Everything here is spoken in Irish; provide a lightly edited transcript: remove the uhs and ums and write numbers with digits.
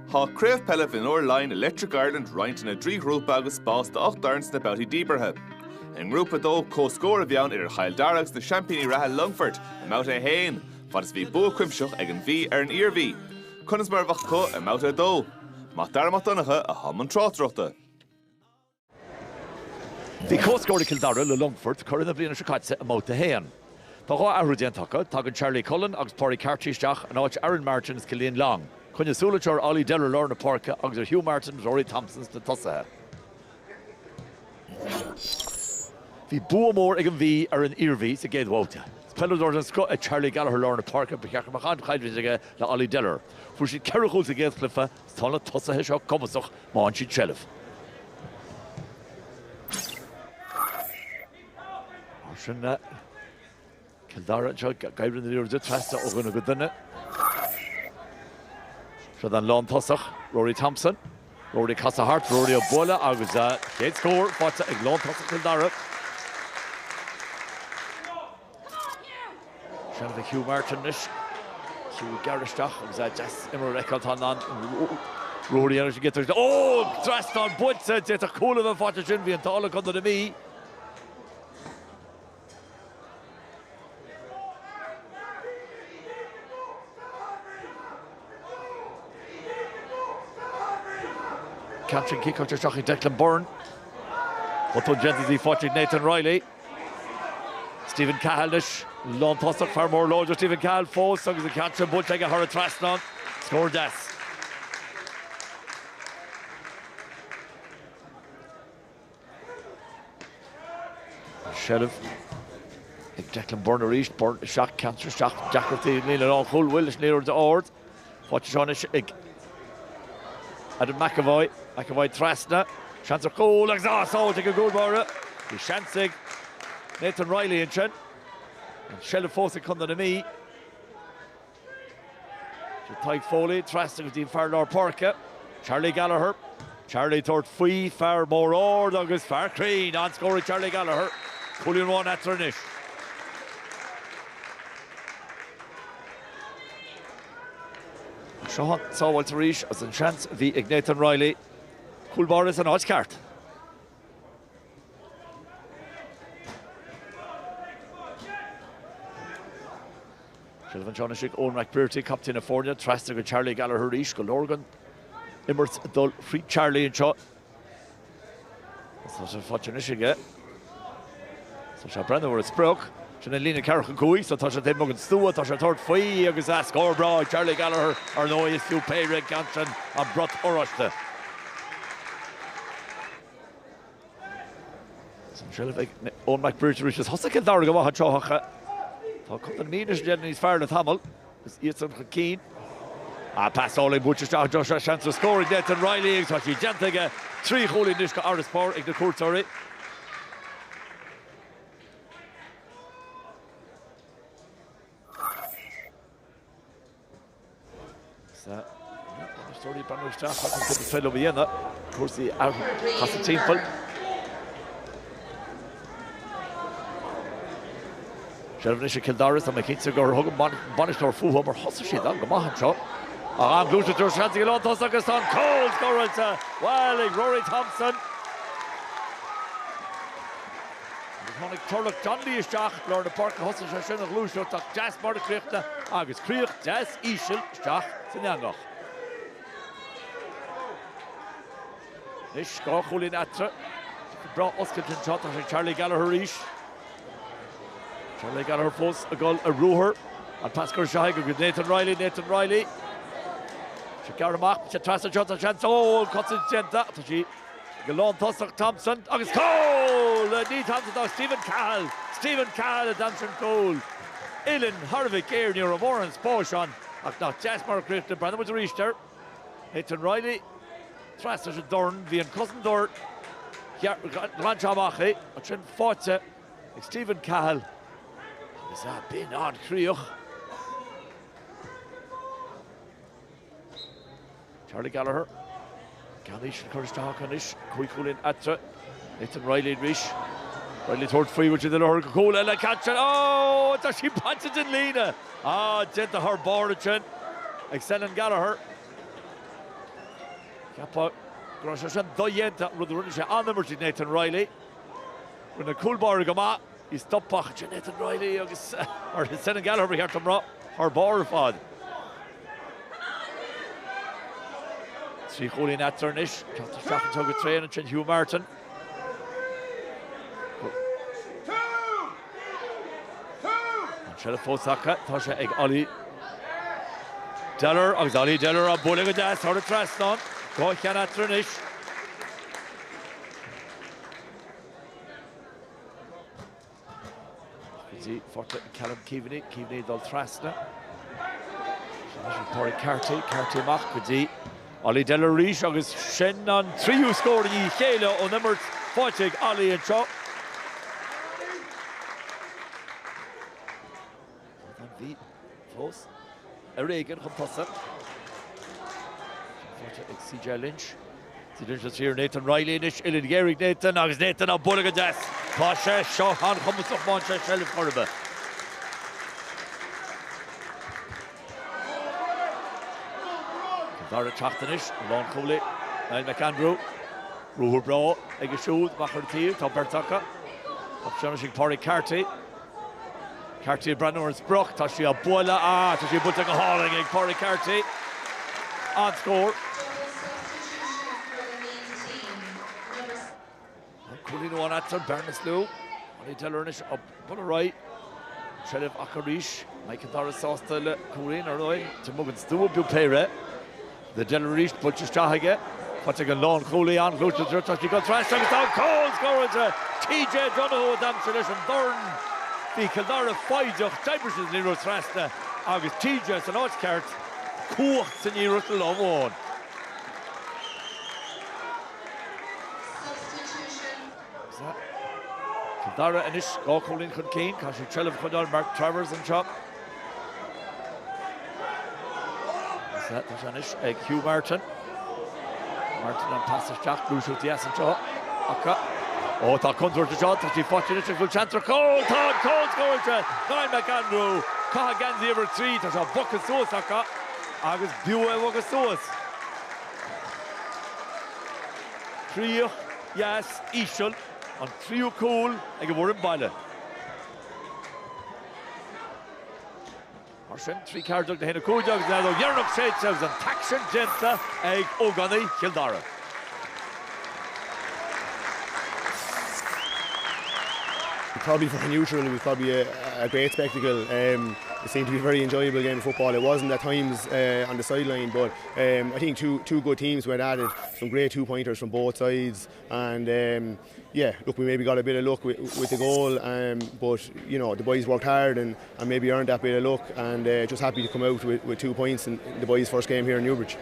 Tá Craobh Peile in our line Electric Ireland right in a drí grŵp agus bás de 8 darns na bouty díberthe. In grúpa dó co-scóra bheann Kildare na Championí ratha Longford amount a hain, fad is bhí Buaicphointí ag an bhí ar an iarmhí. Cunas mar bhach có amount a dó. Má Dara donnacha a haman trátrachta. Bhí co-scóra Kildare le Longford chuir na bliana sicáitse amount a hain. Tá gá arúdéantacha, tá an Charlie Cullen agus Pádraig Cartíisteach an áit Aaron Martins Cillian Long. Chunne súlatear Ollie Deller Lorna Parka agus Hugh Martin Rory Thompsons de tosathe. Bhí buamór ag an bhí ar an iarmhí sa géadhóta. Pellador an sco a Charlie Gallagher Lorna Parka becheach machán chaidhíige le Ollie Deller. Fuair siad ceiriúil sa géadclifa tána tosathe seo cumasach má an siad sellh. Sin Kildare gaibrin na líor de trasta ó gona go duine. Siad an lán tosach Rory Thompson, Rory Casahart, Rory O'Bola agus chéad scór fáte ag lán tosach Kildare. Siad a Hugh Martin is Hugh Garisteach agus just immer recaltán an Rory an get trasta an buinte det a coolla an fáte sin bhí an tála chun na mí. Catching kick out to Shocky Declan Byrne. But to gently fortune Nathan Riley. Stephen Cahaldish, Lon Tossock, far more loads of Stephen Cahill falls, so the catch and Bull take a hurry Trasnon. Score Des. Sheriff. Declan Byrne reached, Byrne shock, cancer shock, Jack of the Neil and all full Willis near the Ord. Watch on a Adam McAvoy Trasna, chance of goal, exhaust, take a good bar. The Shansig, Nathan Riley in Chen, and Shelley Fossey come to me. Tyke Foley, Trasna with the Farlar Parka, Charlie Gallagher, Charlie Thort Fee, Far More Ord, August Far Crane, on scoring Charlie Gallagher, pulling one at Trinish. Sean saw Walter Reach as a chance v Nathan Riley. Cool Boris and Hodge cart. Sylvan Jonashik, Owen McBurty, Captain of Fornia, Trastig with Charlie Gallagher Reach, Golorgan, Immers Dull, Free Charlie and Shot. So fortunate so Brandon were a sproke. Lena Carrick Cooey, so Tasha Tim Morgan Stewart, Tasha Third Fee, August score bra, Charlie Gallagher, or no, is Hugh Payrick, Ganchan, and Brot Orashta. So Shelley, Owen McBurty reaches Hossakin Darga, Hachoha. So come the meanest Jenny's fair at Hamel, is Ethan Keen. Pass Ollie Butcher, Joshua chance of scoring, Nathan Riley, so she Jentiga, 3 holy Nishka Arispor, in the court, sorry. Story Brandon Staff I think the fellow Vienna. Of course the has a team full. Shelvnisha Kildare and McKinsey go hug banish or full over Hossashi dan Gamahan shot. I'm going to do chanting a lot of Sakistan. Cold scorer Wiley, Rory Thompson. Iconic Turlock John Lee Stach, Lord of Park Hossashi Shin of Lush shot Jazz Mark Kriechta, August Kriech, Jazz Ishil Stach Sinangach. Nish go Chulin Atra. Brought Oscar shot of Charlie Gallagher Reach. Charlie Gallagher forced a goal, a Ruher. And Pascal Shahig with Nathan Riley. Shakaramak, Chatrasa shot a chance. Oh, cuts it Genta. Galon Tossock Thompson. August Cole! Need Thompson, Stephen Cahill, a dancing goal. Ilan Harvick here near a Warren's Poshon. Now, Jasper Griffin, Brandon was reached there. Nathan Riley. Trasna Dorn, Vian Cousin Dorn, Ranchamache, a Trin Forza, Stephen Cahill. Is that been on Craobh? Charlie Gallagher, Ganish and Curtis Hawkinish, Kuikulin Atra, Nathan Riley and Rish. Riley third free, which is the Lord Cola and a catch. Oh, it's actually punches in Lena. Genta her board, Excellent Gallagher. Cappa Grosha Doyenta Rudrunisha on number Nathan Riley. When the cool bar gama, he's stopped Nathan Riley or the Senegal over here from or Borfod. See Colin at Turnish, Captain Strachan took a train and Hugh Martin. Sheriff Fosaka, Tasha Egg Ali Deller, Ali Deller, a bowling a dash, or a Traston, go cannot Turnish. See, for Callum Keaveney, Dol Trasna. Corey Carty Mach, could see Ali Deller Rish, August Shen on 3 who scored in Kayla on number 40, Ali and Shaw. Close. Reagan from Tossa. CJ Lynch. CJ Lynch here. Nathan Riley. Ilan Gehrig Nathan. August Nathan on Bulligan Des. Pasha Shaw on Hummus of Manchester Sheriff Cordoba. Dara Chachtanish. Lon Cooley. Niall McAndrew. Ruhur Bro. Egashud. Bachar Tom Bertaka. Optionishing Pori Carty. Carty Brandnor's Brock, Tashi a Bola, Tashi Butting a hauling in Corey Carty on score. Coolin one at Bernaslew, Ali Dellernish up on the right. Sheriff Akarish, Mike Dara Sostel, Coolin or Roy, to Mugan Stu, Bupere. The Dellernish, Butchers Jahage, putting a long Cooley on, Lucha Tashi got thrashed, and down Cole scoring to TJ Donoghue, Dam Tradition, Burn. The Kildare 5 Tibers is Nero Trasna, August TJ and Oxcart, Court and Nero to Love one. Kildare and Ish, Colin Kunkeen, Kashi Trell of Kildare, Mark Travers and Chop. That's Anish, Hugh Martin. Martin on passes Jack, Bruce with the S and Chop. Oh, that comes towards the shot, that's the fortunate good chance for Cole scoring to Niall McAndrew. Caha Ganzi over 3, there's a buck of sauce, August Bua Wugga sauce. 3, yes, Ishul, on 3 cool, I give her in Peile. Arshin, 3 cards up the head of Cool Dogs now, though Yernock Shades and Taxon Genta, Egg O'Gunny, Kildare. Probably for a neutral, it was probably a great spectacle. It seemed to be a very enjoyable game of football. It wasn't at times on the sideline, but I think two good teams went at it. Some great 2-pointers from both sides, and yeah, look, we maybe got a bit of luck with the goal, but you know, the boys worked hard and maybe earned that bit of luck, and just happy to come out with 2 points in the boys' first game here in Newbridge.